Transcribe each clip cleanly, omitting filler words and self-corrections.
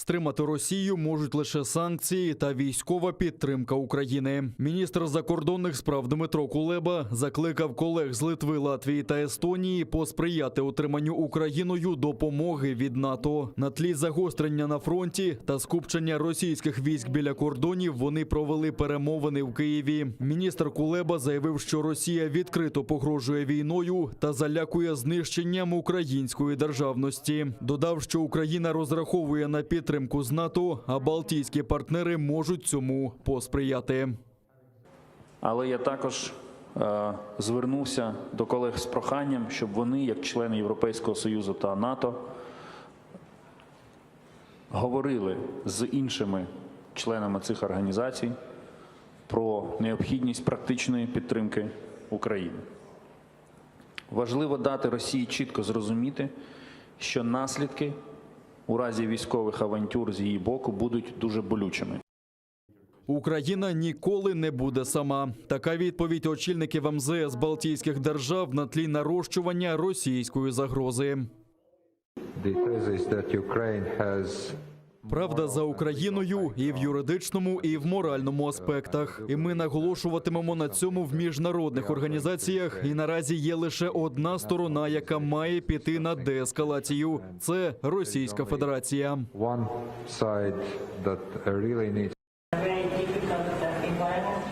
Стримати Росію можуть лише санкції та військова підтримка України. Міністр закордонних справ Дмитро Кулеба закликав колег з Литви, Латвії та Естонії посприяти отриманню Україною допомоги від НАТО. На тлі загострення на фронті та скупчення російських військ біля кордонів вони провели перемовини в Києві. Міністр Кулеба заявив, що Росія відкрито погрожує війною та залякує знищенням української державності. Додав, що Україна розраховує на підтримку з НАТО, а балтійські партнери можуть цьому посприяти. Але я також звернувся до колег з проханням, щоб вони, як члени Європейського Союзу та НАТО, говорили з іншими членами цих організацій про необхідність практичної підтримки України. Важливо дати Росії чітко зрозуміти, що наслідки у разі військових авантюр з її боку будуть дуже болючими. Україна ніколи не буде сама. Така відповідь очільників МЗС Балтійських держав на тлі нарощування російської загрози. Правда за Україною і в юридичному, і в моральному аспектах. І ми наголошуватимемо на цьому в міжнародних організаціях. І наразі є лише одна сторона, яка має піти на деескалацію. Це Російська Федерація.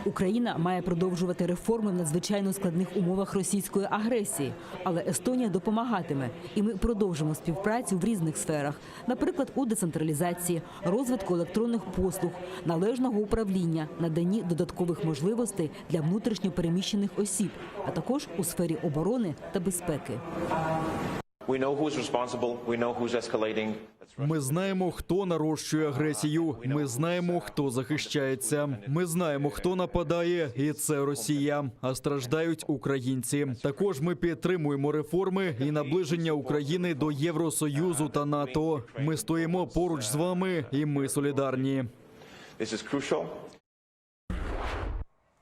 Україна має продовжувати реформи в надзвичайно складних умовах російської агресії, але Естонія допомагатиме, і ми продовжимо співпрацю в різних сферах, наприклад, у децентралізації, розвитку електронних послуг, належного управління, наданні додаткових можливостей для внутрішньо переміщених осіб, а також у сфері оборони та безпеки. Ми знаємо, хто нарощує агресію. Ми знаємо, хто захищається. Ми знаємо, хто нападає, і це Росія. А страждають українці. Також ми підтримуємо реформи і наближення України до Євросоюзу та НАТО. Ми стоїмо поруч з вами, і ми солідарні.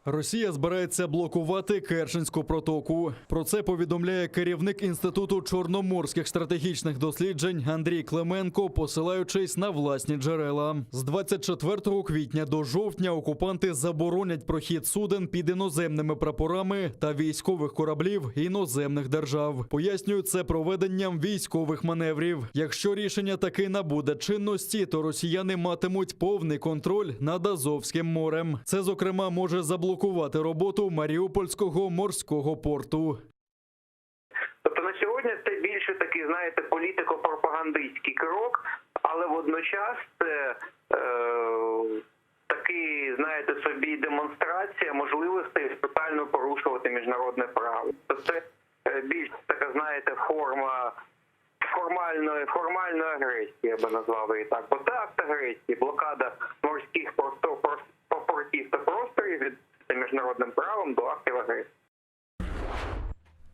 Росія збирається блокувати Керченську протоку. Про це повідомляє керівник Інституту чорноморських стратегічних досліджень Андрій Клименко, посилаючись на власні джерела. З 24 квітня до жовтня окупанти заборонять прохід суден під іноземними прапорами та військових кораблів іноземних держав. Пояснюють це проведенням військових маневрів. Якщо рішення таки набуде чинності, то росіяни матимуть повний контроль над Азовським морем. Це, зокрема, може заблокувати роботу Маріупольського морського порту. Тобто на сьогодні це більше такий, знаєте, політико-пропагандистський крок, але водночас це такий, знаєте, собі демонстрація можливостей тотально порушувати міжнародне право. Це більш така, знаєте, форма формальної агресії, я би назвав її так. Бо це акт агресії, блокада морських портів та просторів від міжнародним правом до актів агресії.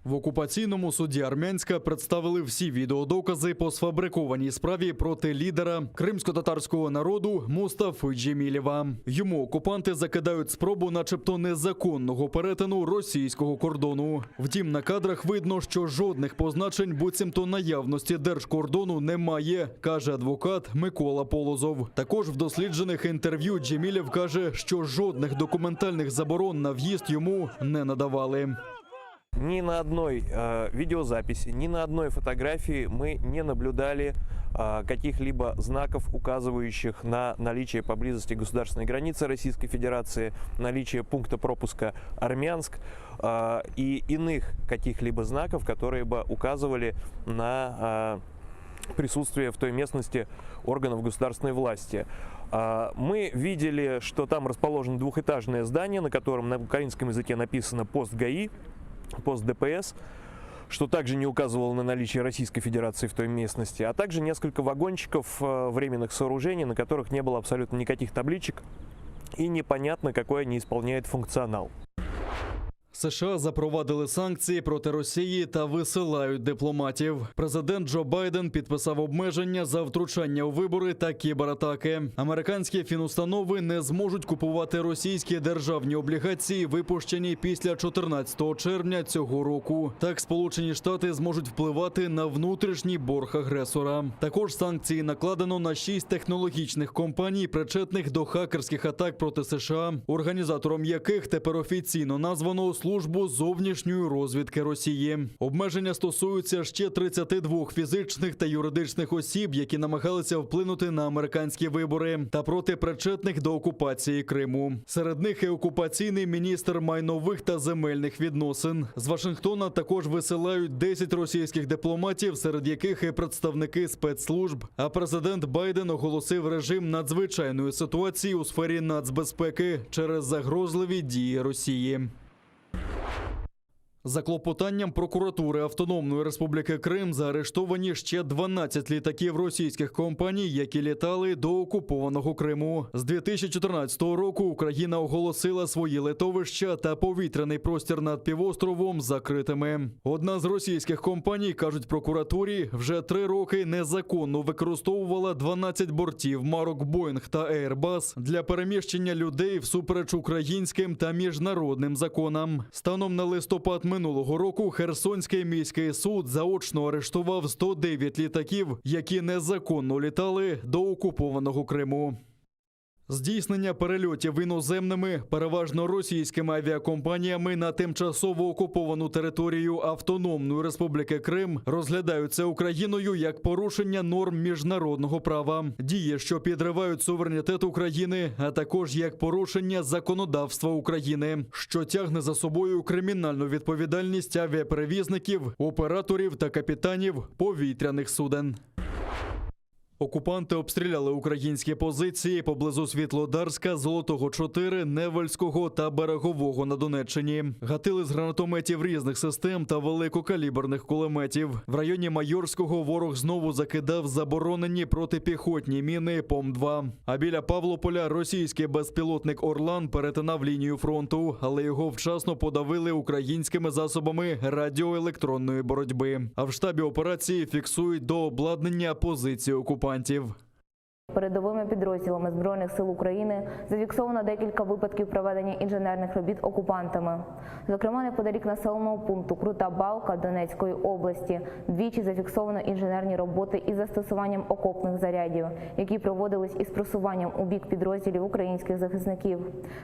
В окупаційному суді Армянська представили всі відеодокази по сфабрикованій справі проти лідера кримсько-татарського народу Мустафи Джемілєва. Йому окупанти закидають спробу начебто незаконного перетину російського кордону. Втім, на кадрах видно, що жодних позначень буцімто наявності держкордону немає, каже адвокат Микола Полозов. Також в досліджених інтерв'ю Джемілєв каже, що жодних документальних заборон на в'їзд йому не надавали. Ни на одной видеозаписи, ни на одной фотографии мы не наблюдали каких-либо знаков, указывающих на наличие поблизости государственной границы Российской Федерации, наличие пункта пропуска Армянск и иных каких-либо знаков, которые бы указывали на присутствие в той местности органов государственной власти. Мы видели, что там расположено двухэтажное здание, на котором на украинском языке написано «Пост ГАИ», пост ДПС, что также не указывало на наличие Российской Федерации в той местности, а также несколько вагончиков временных сооружений, на которых не было абсолютно никаких табличек и непонятно, какой они исполняют функционал. США запровадили санкції проти Росії та висилають дипломатів. Президент Джо Байден підписав обмеження за втручання у вибори та кібератаки. Американські фінустанови не зможуть купувати російські державні облігації, випущені після 14 червня цього року. Так, Сполучені Штати зможуть впливати на внутрішній борг агресора. Також санкції накладено на 6 технологічних компаній, причетних до хакерських атак проти США, організатором яких тепер офіційно названо Службу зовнішньої розвідки Росії. Обмеження стосуються ще 32 фізичних та юридичних осіб, які намагалися вплинути на американські вибори, та проти причетних до окупації Криму. Серед них і окупаційний міністр майнових та земельних відносин. З Вашингтона також висилають 10 російських дипломатів, серед яких і представники спецслужб. А президент Байден оголосив режим надзвичайної ситуації у сфері нацбезпеки через загрозливі дії Росії. За клопотанням прокуратури Автономної Республіки Крим заарештовані ще 12 літаків російських компаній, які літали до окупованого Криму. З 2014 року Україна оголосила свої литовища та повітряний простір над півостровом закритими. Одна з російських компаній, кажуть прокуратурі, вже 3 роки незаконно використовувала 12 бортів марок «Боїнг» та «Ейрбас» для переміщення людей всупереч українським та міжнародним законам. Станом на листопад минулого року Херсонський міський суд заочно арештував 109 літаків, які незаконно літали до окупованого Криму. Здійснення перельотів іноземними, переважно російськими авіакомпаніями на тимчасово окуповану територію Автономної Республіки Крим розглядаються Україною як порушення норм міжнародного права, дії, що підривають суверенітет України, а також як порушення законодавства України, що тягне за собою кримінальну відповідальність авіаперевізників, операторів та капітанів повітряних суден. Окупанти обстріляли українські позиції поблизу Світлодарська, Золотого 4, Невельського та Берегового на Донеччині. Гатили з гранатометів різних систем та великокаліберних кулеметів. В районі Майорського ворог знову закидав заборонені протипіхотні міни ПОМ-2. А біля Павлополя російський безпілотник «Орлан» перетинав лінію фронту, але його вчасно подавили українськими засобами радіоелектронної боротьби. А в штабі операції фіксують до обладнання позиції окупантів. Передовими підрозділами Збройних сил України зафіксовано декілька випадків проведення інженерних робіт окупантами. Зокрема, неподалік населеного пункту Крута Балка Донецької області двічі зафіксовано інженерні роботи із застосуванням окопних зарядів, які проводились із просуванням у бік підрозділів українських захисників.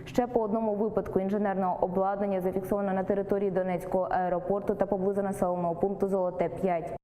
Ще по одному випадку інженерного обладнання зафіксовано на території Донецького аеропорту та поблизу населеного пункту Золоте 5.